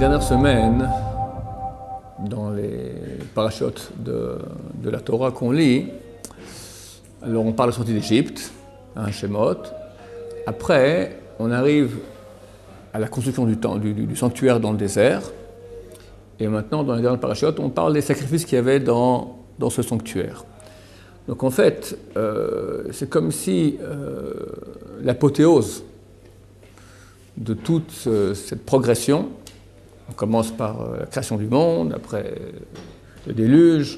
dernières semaines, dans les parachutes de la Torah qu'on lit, alors on parle de la sortie d'Égypte, Shemot. Après, on arrive à la construction du sanctuaire dans le désert. Et maintenant, dans les dernières parachutes, on parle des sacrifices qu'il y avait dans ce sanctuaire. Donc en fait, c'est comme si l'apothéose de toute cette progression, on commence par la création du monde, après le déluge,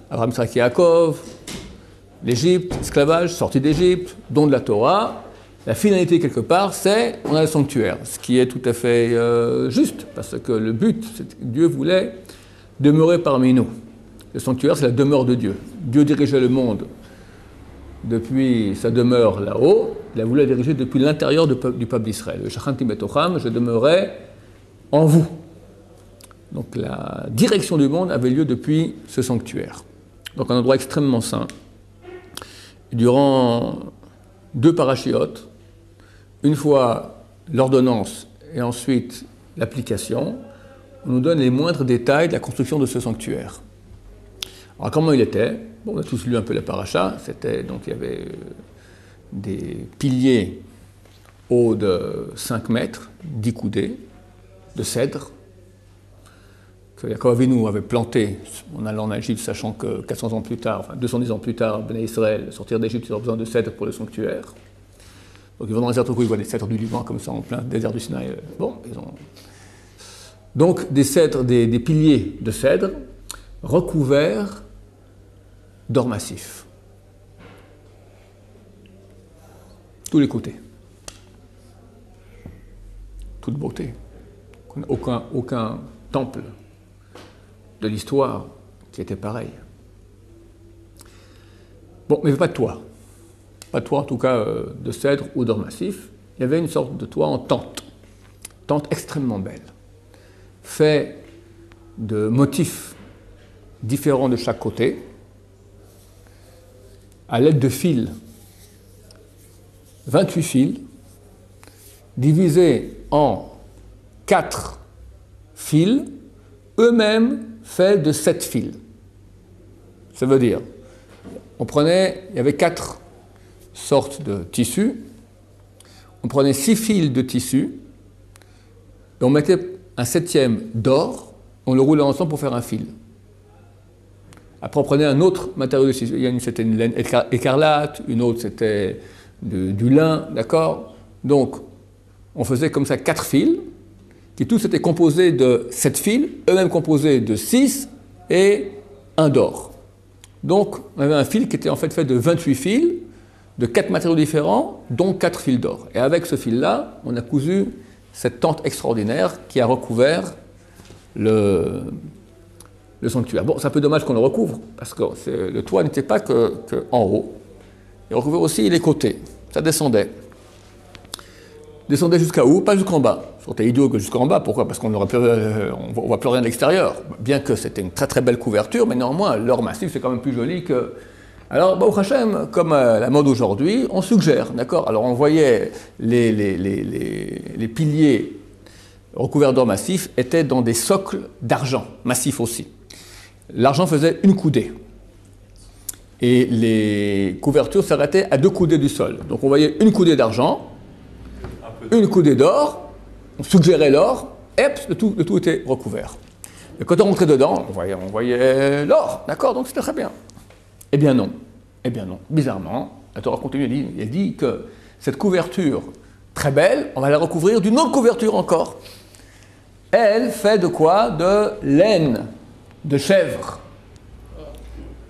Abraham, Isaac et Yaakov, l'Égypte, l'esclavage, sortie d'Égypte, don de la Torah. La finalité, quelque part, c'est on a le sanctuaire, ce qui est tout à fait juste, parce que le but, c'est que Dieu voulait demeurer parmi nous. Le sanctuaire, c'est la demeure de Dieu. Dieu dirigeait le monde depuis sa demeure là-haut, il a voulu la diriger depuis l'intérieur du peuple d'Israël. Shachanti betocham, je demeurais en vous. Donc la direction du monde avait lieu depuis ce sanctuaire. Donc un endroit extrêmement saint. Durant 2 parachiotes, une fois l'ordonnance et ensuite l'application, on nous donne les moindres détails de la construction de ce sanctuaire. Alors comment il était? Bon, on a tous lu un peu la paracha. Donc il y avait des piliers hauts de 5 mètres, 10 coudées, de cèdre, que Yaakov Avinu avait planté en allant en Égypte, sachant que 400 ans plus tard, enfin 210 ans plus tard, Béné Israël, sortir d'Égypte, ils ont besoin de cèdre pour le sanctuaire. Donc ils vont dans le désert, ils voient des cèdres du Liban comme ça, en plein désert du Sinaï. Bon, Donc des cèdres, des piliers de cèdre recouverts d'or massif. Tous les côtés. Toute beauté. Aucun temple de l'histoire qui était pareil. Bon, mais pas de toit. Pas de toit, en tout cas, de cèdre ou d'or massif. Il y avait une sorte de toit en tente. Tente extrêmement belle. Fait de motifs différents de chaque côté, à l'aide de fils, 28 fils, divisés en 4 fils, eux-mêmes faits de 7 fils. Ça veut dire, il y avait 4 sortes de tissus, on prenait 6 fils de tissu, et on mettait un 7e d'or, on le roulait ensemble pour faire un fil. Après, on prenait un autre matériau de tissu. C'était une laine écarlate, une autre, c'était du lin, d'accord? Donc, on faisait comme ça 4 fils, qui tous étaient composés de 7 fils, eux-mêmes composés de 6 et 1 d'or. Donc, on avait un fil qui était en fait de 28 fils, de 4 matériaux différents, dont 4 fils d'or. Et avec ce fil-là, on a cousu cette tente extraordinaire qui a recouvert le sanctuaire. Bon, c'est un peu dommage qu'on le recouvre, parce que le toit n'était pas que en haut. Il recouvrait aussi les côtés. Ça descendait. Descendait jusqu'à où? Pas jusqu'en bas. C'était idiot que jusqu'en bas. Pourquoi? Parce qu'on ne voit plus rien de l'extérieur. Bien que c'était une très très belle couverture, mais néanmoins, l'or massif, c'est quand même plus joli que... Alors, Baruch Hashem, comme à la mode aujourd'hui, on suggère, d'accord? Alors, on voyait les piliers recouverts d'or massif étaient dans des socles d'argent, massif aussi. L'argent faisait 1 coudée. Et les couvertures s'arrêtaient à 2 coudées du sol. Donc on voyait 1 coudée d'argent, 1 coudée d'or, on suggérait l'or, et le tout était recouvert. Et quand on rentrait dedans, on voyait l'or, d'accord? Donc c'était très bien. Eh bien non. Bizarrement, la Torah continue, elle dit que cette couverture très belle, on va la recouvrir d'une autre couverture encore. Elle fait de quoi? De laine de chèvre.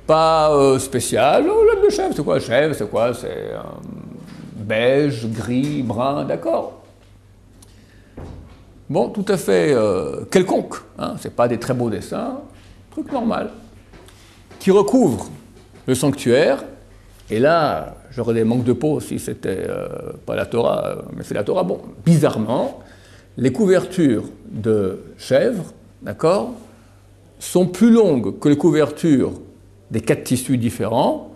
Pas spécial. Laine de chèvre, c'est quoi? Chèvre, c'est quoi? C'est beige, gris, brun, d'accord. Bon, tout à fait quelconque. Hein, c'est pas des très beaux dessins. Truc normal. Qui recouvre le sanctuaire. Et là, j'aurais des manques de peau si c'était pas la Torah, mais c'est la Torah. Bon, bizarrement, les couvertures de chèvre, d'accord, sont plus longues que les couvertures des 4 tissus différents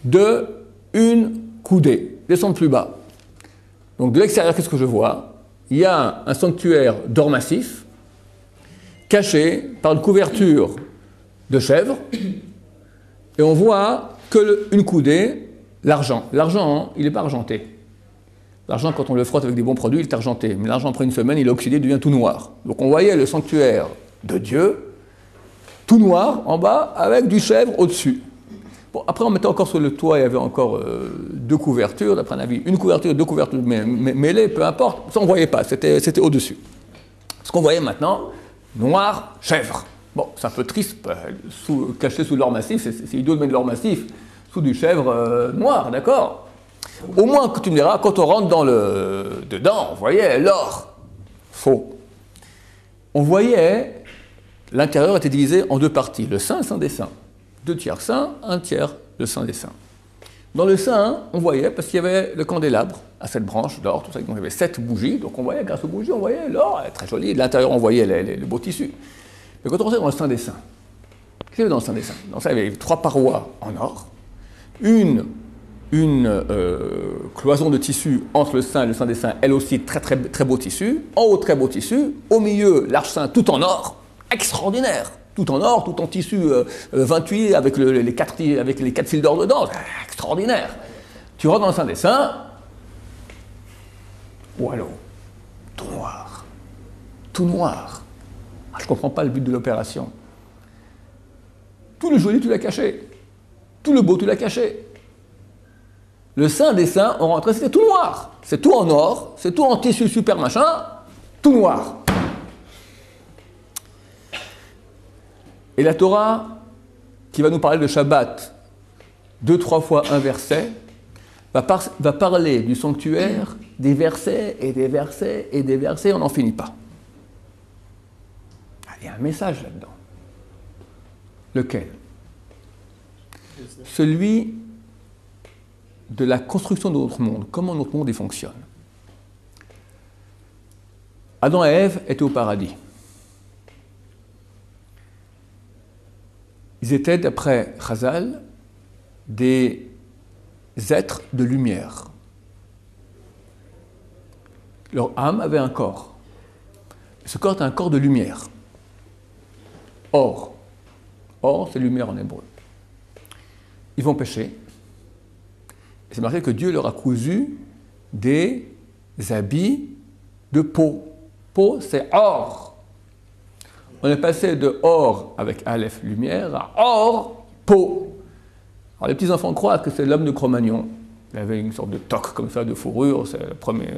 de 1 coudée, descendent plus bas. Donc de l'extérieur, qu'est-ce que je vois? Il y a un sanctuaire d'or massif, caché par une couverture de chèvre, et on voit que une coudée, l'argent. L'argent, il n'est pas argenté. L'argent, quand on le frotte avec des bons produits, il est argenté. Mais l'argent, après une semaine, il est oxydé, il devient tout noir. Donc on voyait le sanctuaire de Dieu, tout noir en bas, avec du chèvre au-dessus. Bon, après, on mettait encore sur le toit, il y avait encore deux couvertures, d'après un avis. Une couverture, deux couvertures mêlées, peu importe. Ça, on ne voyait pas, c'était au-dessus. Ce qu'on voyait maintenant, noir, chèvre. Bon, c'est un peu triste, caché sous l'or massif, c'est idiot de mettre de l'or massif sous du chèvre noir, d'accord? Au moins, que tu me diras, quand on rentre dedans, on voyait l'or. Faux. On voyait, l'intérieur était divisé en deux parties, le saint et le saint des saints. 2 tiers saint, 1 tiers le saint des saints. Dans le saint, on voyait, parce qu'il y avait le candélabre à 7 branches d'or, tout ça, donc il y avait 7 bougies, donc on voyait, grâce aux bougies, on voyait l'or, très joli, de l'intérieur on voyait le beau tissu. Mais quand on rentrait dans le saint des saints, qu'est-ce qu'il y avait dans le saint des saints? Dans le saint, il y avait 3 parois en or, une cloison de tissu entre le saint et le saint des saints, elle aussi très, très, très beau tissu, en haut très beau tissu, au milieu l'arche saint tout en or, extraordinaire. Tout en or, tout en tissu 28 avec les 4 fils d'or dedans, extraordinaire. Tu rentres dans le saint des saints, ou alors, tout noir. Tout noir. Ah, je ne comprends pas le but de l'opération. Tout le joli, tu l'as caché. Tout le beau, tu l'as caché. Le saint des saints, on rentrait, c'était tout noir. C'est tout en or, c'est tout en tissu super machin, tout noir. Et la Torah, qui va nous parler de Shabbat 2-3 fois un verset, va parler du sanctuaire, des versets et des versets et des versets, on n'en finit pas. Il y a un message là-dedans. Lequel? Celui de la construction de notre monde, comment notre monde y fonctionne. Adam et Ève étaient au paradis. Ils étaient, d'après Chazal, des êtres de lumière. Leur âme avait un corps. Ce corps est un corps de lumière. Or, c'est lumière en hébreu. Ils vont pécher. Et c'est marqué que Dieu leur a cousu des habits de peau. Peau, c'est or. On est passé de or avec Aleph, lumière, à or, peau. Alors les petits-enfants croient que c'est l'homme de Cro-Magnon. Il avait une sorte de toque comme ça, de fourrure. C'est le premier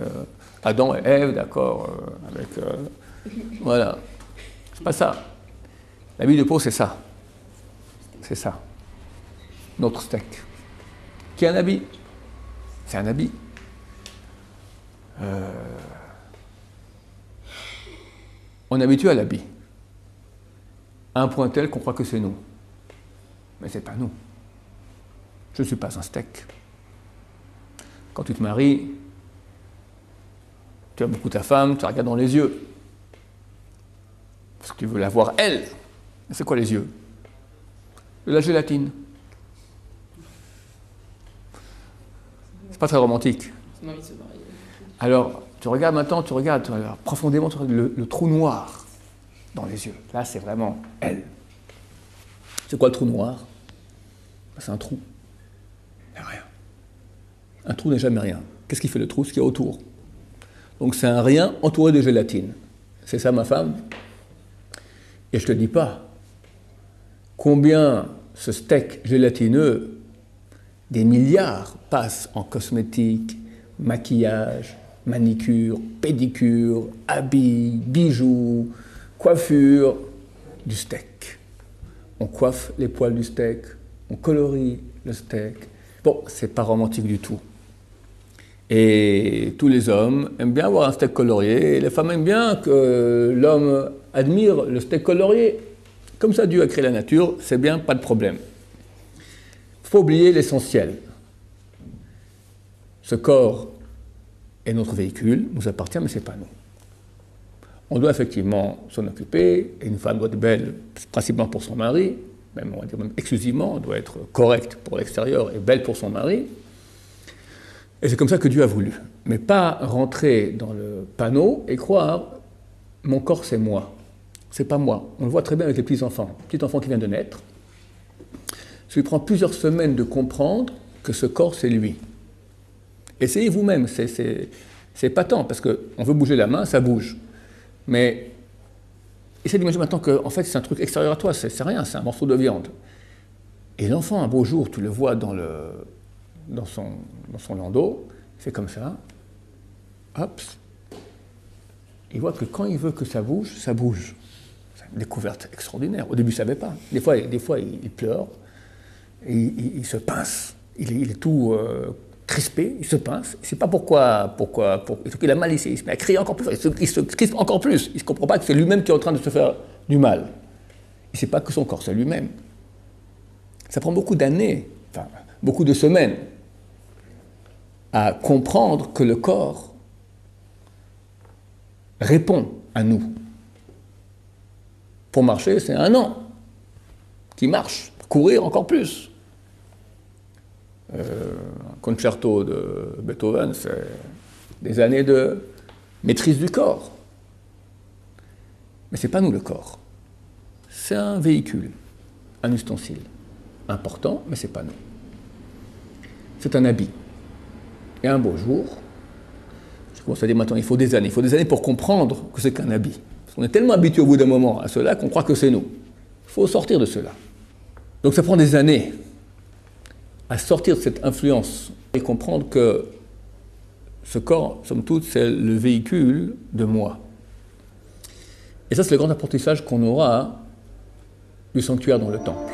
Adam et Ève, d'accord, voilà. C'est pas ça. L'habit de peau, c'est ça. C'est ça. Notre steak. Qui est un habit. C'est un habit. On est habitué à l'habit. À un point tel qu'on croit que c'est nous. Mais ce n'est pas nous. Je ne suis pas un steak. Quand tu te maries, tu aimes beaucoup ta femme, tu la regardes dans les yeux. Parce que tu veux la voir elle. C'est quoi les yeux? De la gélatine. C'est pas très romantique. Alors, tu regardes maintenant, tu regardes profondément le trou noir dans les yeux. Là, c'est vraiment elle. C'est quoi le trou noir? C'est un trou. Il n'y a rien. Un trou n'est jamais rien. Qu'est-ce qui fait le trou? Ce qu'il y a autour. Donc c'est un rien entouré de gélatine. C'est ça ma femme. Et je ne te dis pas combien ce steak gélatineux, des milliards, passe en cosmétiques, maquillage, manicure, pédicure, habits, bijoux, coiffure, du steak. On coiffe les poils du steak, on colorie le steak. Bon, c'est pas romantique du tout. Et tous les hommes aiment bien avoir un steak colorié, et les femmes aiment bien que l'homme admire le steak colorié. Comme ça, Dieu a créé la nature, c'est bien, pas de problème. Il faut oublier l'essentiel. Ce corps est notre véhicule, nous appartient, mais ce n'est pas nous. On doit effectivement s'en occuper, et une femme doit être belle, principalement pour son mari, même, on va dire même exclusivement, elle doit être correcte pour l'extérieur et belle pour son mari. Et c'est comme ça que Dieu a voulu. Mais pas rentrer dans le panneau et croire « mon corps c'est moi ». c'est pas moi. On le voit très bien avec les petits-enfants. Petit enfant qui vient de naître, ça lui prend plusieurs semaines de comprendre que ce corps, c'est lui. Essayez vous-même, c'est patent, parce qu'on veut bouger la main, ça bouge. Mais essayez d'imaginer maintenant que en fait, c'est un truc extérieur à toi, c'est rien, c'est un morceau de viande. Et l'enfant, un beau jour, tu le vois dans son landau, il fait comme ça, hop, il voit que quand il veut que ça bouge, ça bouge. C'est une découverte extraordinaire. Au début, il ne savait pas. Des fois, il pleure, et il se pince, il est tout crispé, il se pince, il ne sait pas pourquoi, il a mal ici, il se met à crier encore plus fort, il se crispe encore plus, il ne comprend pas que c'est lui-même qui est en train de se faire du mal. Il ne sait pas que son corps, c'est lui-même. Ça prend beaucoup d'années, enfin, beaucoup de semaines, à comprendre que le corps répond à nous. Pour marcher, c'est un an qui marche. Courir, encore plus. Un concerto de Beethoven, c'est des années de maîtrise du corps. Mais ce n'est pas nous le corps. C'est un véhicule, un ustensile. Important, mais ce n'est pas nous. C'est un habit. Et un beau jour, je commence à dire maintenant, il faut des années pour comprendre que c'est qu'un habit. Parce qu'on est tellement habitué au bout d'un moment à cela qu'on croit que c'est nous. Il faut sortir de cela. Donc ça prend des années à sortir de cette influence et comprendre que ce corps, somme toute, c'est le véhicule de moi. Et ça, c'est le grand apprentissage qu'on aura du sanctuaire dans le temple.